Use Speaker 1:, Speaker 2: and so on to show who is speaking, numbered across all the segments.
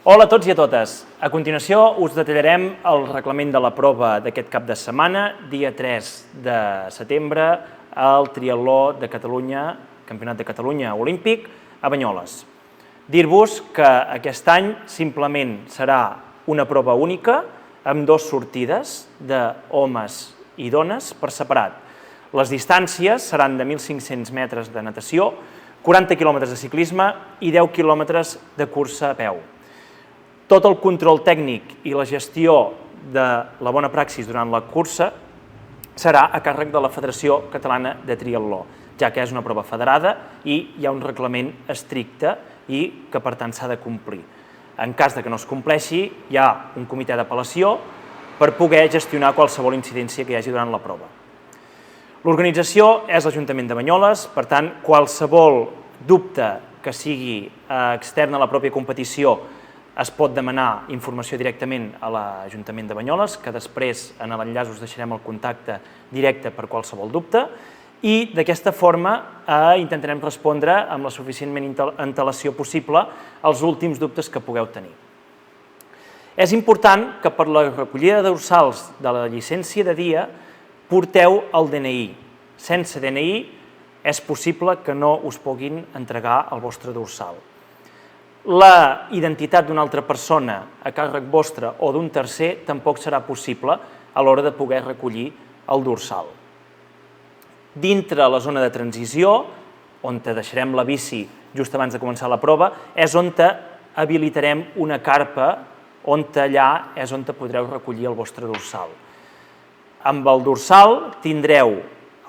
Speaker 1: Hola a tots i a totes. A continuació us detallarem el reglament de la prova d'aquest cap de setmana, dia 3 de setembre, al Triatló de Catalunya, Campionat de Catalunya Olímpic, a Banyoles. Dir-vos que aquest any simplement serà una prova única, amb dues sortides d'homes i dones per separat. Les distàncies seran de 1.500 metres de natació, 40 quilòmetres de ciclisme i 10 quilòmetres de cursa a peu. Tot el control tècnic i la gestió de la bona praxis durant la cursa serà a càrrec de la Federació Catalana de Triatló, ja que és una prova federada i hi ha un reglament estricte i que, per tant, s'ha de complir. En cas que no es compleixi, hi ha un comitè d'apel·lació per poder gestionar qualsevol incidència que hi hagi durant la prova. L'organització és l'Ajuntament de Banyoles, per tant, qualsevol dubte que sigui extern a la pròpia competició es pot demanar informació directament a l'Ajuntament de Banyoles, que després en l'enllaç us deixarem el contacte directe per qualsevol dubte, i d'aquesta forma intentarem respondre amb la suficientment antelació possible als últims dubtes que pugueu tenir. És important que per la recollida de dorsals de la llicència de dia porteu el DNI. Sense DNI és possible que no us puguin entregar el vostre dorsal. La identitat d'una altra persona a càrrec vostre o d'un tercer tampoc serà possible a l'hora de poder recollir el dorsal. Dintre la zona de transició, on deixarem la bici just abans de començar la prova, és on habilitarem una carpa on allà és on podreu recollir el vostre dorsal. Amb el dorsal tindreu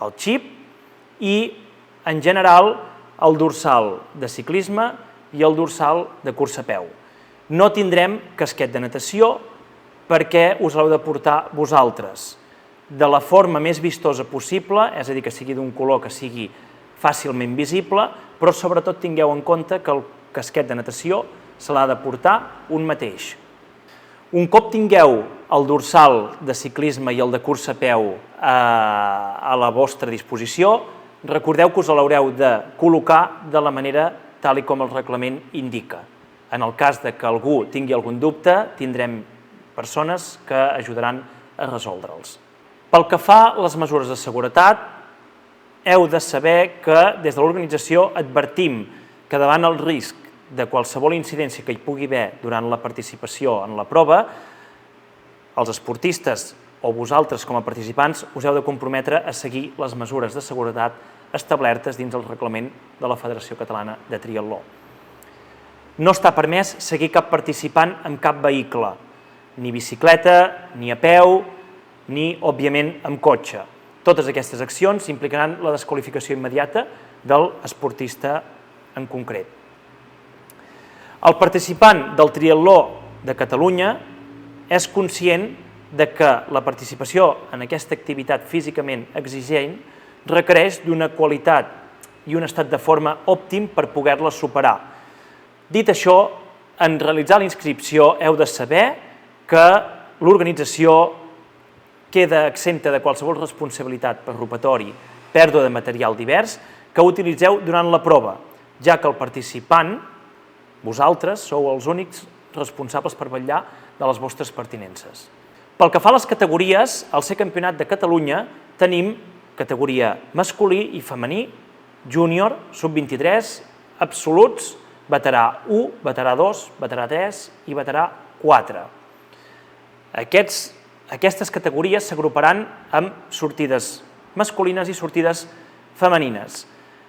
Speaker 1: el xip i, en general, el dorsal de ciclisme i el dorsal de cursa a peu. No tindrem casquet de natació perquè us l'heu de portar vosaltres de la forma més vistosa possible, és a dir, que sigui d'un color que sigui fàcilment visible, però sobretot tingueu en compte que el casquet de natació se l'ha de portar un mateix. Un cop tingueu el dorsal de ciclisme i el de cursa a peu a la vostra disposició, recordeu que us l'haureu de col·locar de la manera tal com el reglament indica. En el cas que algú tingui algun dubte, tindrem persones que ajudaran a resoldre'ls. Pel que fa a les mesures de seguretat, heu de saber que des de l'organització advertim que davant el risc de qualsevol incidència que hi pugui haver durant la participació en la prova, els esportistes o vosaltres com a participants us heu de comprometre a seguir les mesures de seguretat establertes dins el reglament de la Federació Catalana de Triatló. No està permès seguir cap participant amb cap vehicle, ni bicicleta, ni a peu, ni, òbviament, amb cotxe. Totes aquestes accions implicaran la desqualificació immediata de l'esportista en concret. El participant del Triatló de Catalunya és conscient que la participació en aquesta activitat físicament exigent requereix d'una qualitat i un estat de forma òptim per poder-la superar. Dit això, en realitzar la inscripció heu de saber que l'organització queda exempta de qualsevol responsabilitat per robatori, pèrdua de material divers, que utilitzeu durant la prova, ja que el participant, vosaltres, sou els únics responsables per vetllar de les vostres pertinences. Pel que fa a les categories, al ser Campionat de Catalunya tenim categoria masculí i femení, júnior, sub-23, absoluts, veterà 1, veterà 2, veterà 3 i veterà 4. Aquestes categories s'agruparan amb sortides masculines i sortides femenines,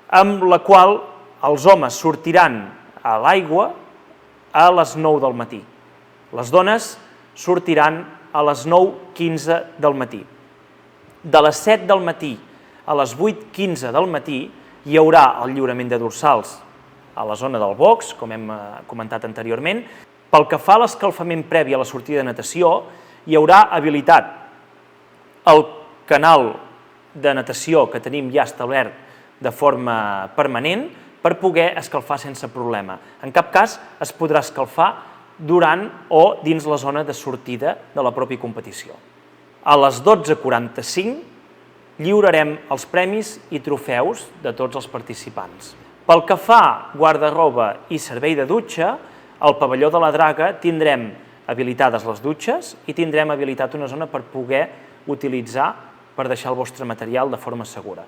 Speaker 1: amb la qual els homes sortiran a l'aigua a les 9 del matí. Les dones sortiran a les 9:15 del matí. De les 7 del matí a les 8:15 del matí hi haurà el lliurament de dorsals a la zona del box, com hem comentat anteriorment. Pel que fa a l'escalfament previ a la sortida de natació, hi haurà habilitat el canal de natació que tenim ja establert de forma permanent per poder escalfar sense problema. En cap cas es podrà escalfar durant o dins la zona de sortida de la pròpia competició. A les 12:45 lliurarem els premis i trofeus de tots els participants. Pel que fa a guarda-roba i servei de dutxa, Al pavelló de la Draga tindrem habilitades les dutxes i tindrem habilitat una zona per poder utilitzar per deixar el vostre material de forma segura.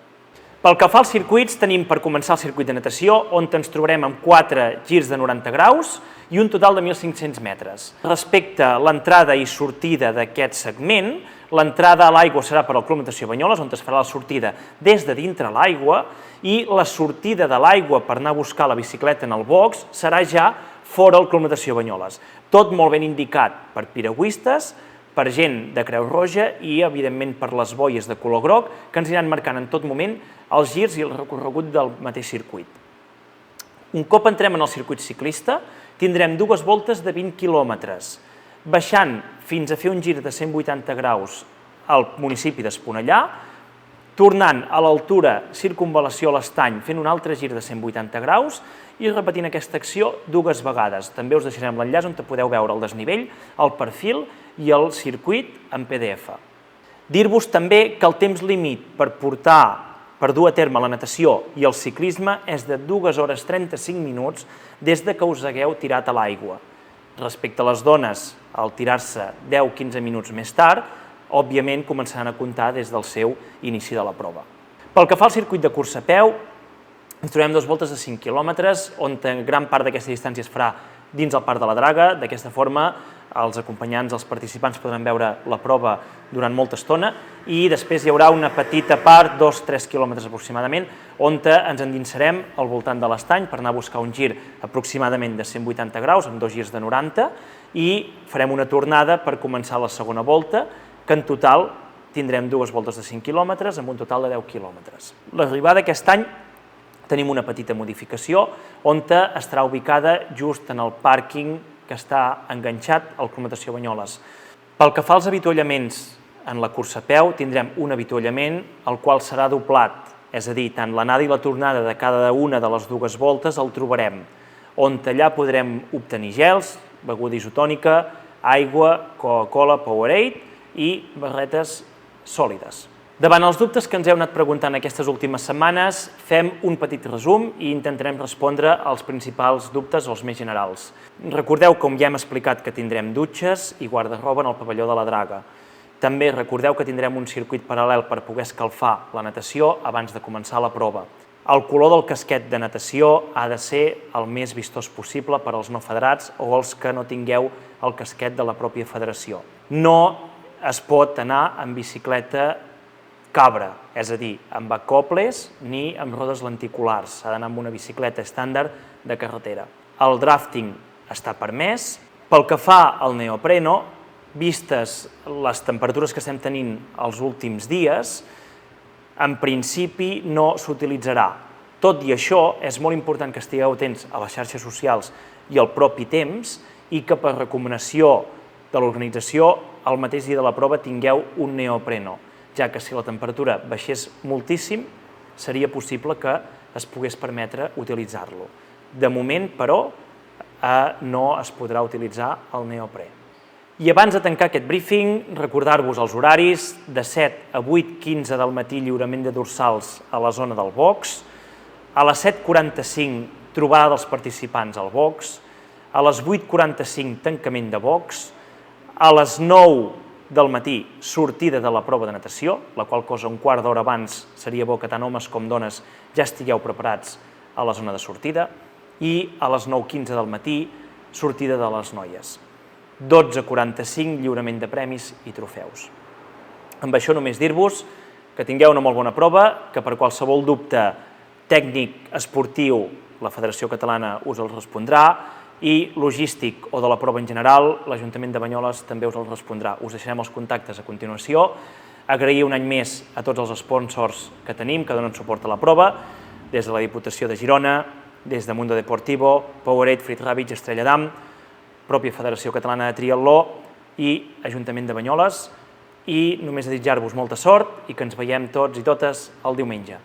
Speaker 1: Pel que fa als circuits, tenim per començar el circuit de natació, on ens trobarem amb 4 girs de 90 graus i un total de 1.500 metres. Respecte a l'entrada i sortida d'aquest segment, l'entrada a l'aigua serà per al Club Natació Banyoles, on es farà la sortida des de dintre l'aigua, i la sortida de l'aigua per anar a buscar la bicicleta en el box serà ja fora del Club Natació Banyoles. Tot molt ben indicat per piragüistes, per gent de Creu Roja i, evidentment, per les boies de color groc, que ens aniran marcant en tot moment els girs i el recorregut del mateix circuit. Un cop entrem en el circuit ciclista, tindrem 2 voltes de 20 quilòmetres, baixant fins a fer un gir de 180 graus al municipi d'Esponellà, tornant a l'altura circunvalació a l'Estany, fent un altre gir de 180 graus i repetint aquesta acció 2 vegades. També us deixarem l'enllaç on podeu veure el desnivell, el perfil i el circuit en PDF. Dir-vos també que el temps límit per dur a terme la natació i el ciclisme és de 2 hores 35 minuts des que us hagueu tirat a l'aigua. Respecte a les dones, al tirar-se 10-15 minuts més tard, òbviament començaran a comptar des del seu inici de la prova. Pel que fa al circuit de cursa a peu, ens trobem 2 voltes de 5 quilòmetres, on gran part d'aquesta distància es farà dins el Parc de la Draga. D'aquesta forma, els acompanyants, els participants, podran veure la prova durant molta estona i després hi haurà una petita part, 2-3 quilòmetres aproximadament, on ens endinsarem al voltant de l'estany per anar a buscar un gir aproximadament de 180 graus, amb 2 girs de 90, i farem una tornada per començar la segona volta, que en total tindrem 2 voltes de 5 quilòmetres amb un total de 10 quilòmetres. L'arribada aquest any tenim una petita modificació on estarà ubicada just en el pàrquing que està enganxat al Club Natació Banyoles. Pel que fa als avituallaments en la cursa a peu, tindrem un avituallament el qual serà doblat, és a dir, tant l'anada i la tornada de cada una de les 2 voltes el trobarem, on allà podrem obtenir gels, beguda isotònica, aigua, Coca-Cola, Powerade i barretes sòlides. Davant els dubtes que ens heu anat preguntant aquestes últimes setmanes, fem un petit resum i intentarem respondre als principals dubtes o els més generals. Recordeu, com ja hem explicat, que tindrem dutxes i guarda-roba en el pavelló de la Draga. També recordeu que tindrem un circuit paral·lel per poder escalfar la natació abans de començar la prova. El color del casquet de natació ha de ser el més vistós possible per als no federats o els que no tingueu el casquet de la pròpia federació. No es pot anar amb bicicleta cabra, és a dir, amb acoples ni amb rodes lenticulars. S'ha d'anar amb una bicicleta estàndard de carretera. El drafting està permès. Pel que fa al neopreno, vistes les temperatures que estem tenint els últims dies, en principi no s'utilitzarà. Tot i això, és molt important que estigueu atents a les xarxes socials i al propi temps i que per recomanació de l'organització el mateix dia de la prova tingueu un neopreno, ja que si la temperatura baixés moltíssim, seria possible que es pogués permetre utilitzar-lo. De moment, però, no es podrà utilitzar el neoprè. I abans de tancar aquest briefing, recordar-vos els horaris: de 7 a 8:15 del matí lliurament de dorsals a la zona del box, a les 7:45 trobada dels participants al box, a les 8:45 tancament de box, a les 9 del matí sortida de la prova de natació, la qual cosa un quart d'hora abans seria bo que tant homes com dones ja estigueu preparats a la zona de sortida, i a les 9:15 del matí sortida de les noies. 12:45 lliurament de premis i trofeus. Amb això només dir-vos que tingueu una molt bona prova, que per qualsevol dubte tècnic, esportiu, la Federació Catalana us el respondrà, i logístic o de la prova en general, l'Ajuntament de Banyoles també us el respondrà. Us deixarem els contactes a continuació. Agrair un any més a tots els sponsors que tenim, que donen suport a la prova, des de la Diputació de Girona, des de Mundo Deportivo, Powerade, Frit Ràbits, Estrella d'Am, pròpia Federació Catalana de Triatló i Ajuntament de Banyoles. I només desitjar-vos molta sort i que ens veiem tots i totes el diumenge.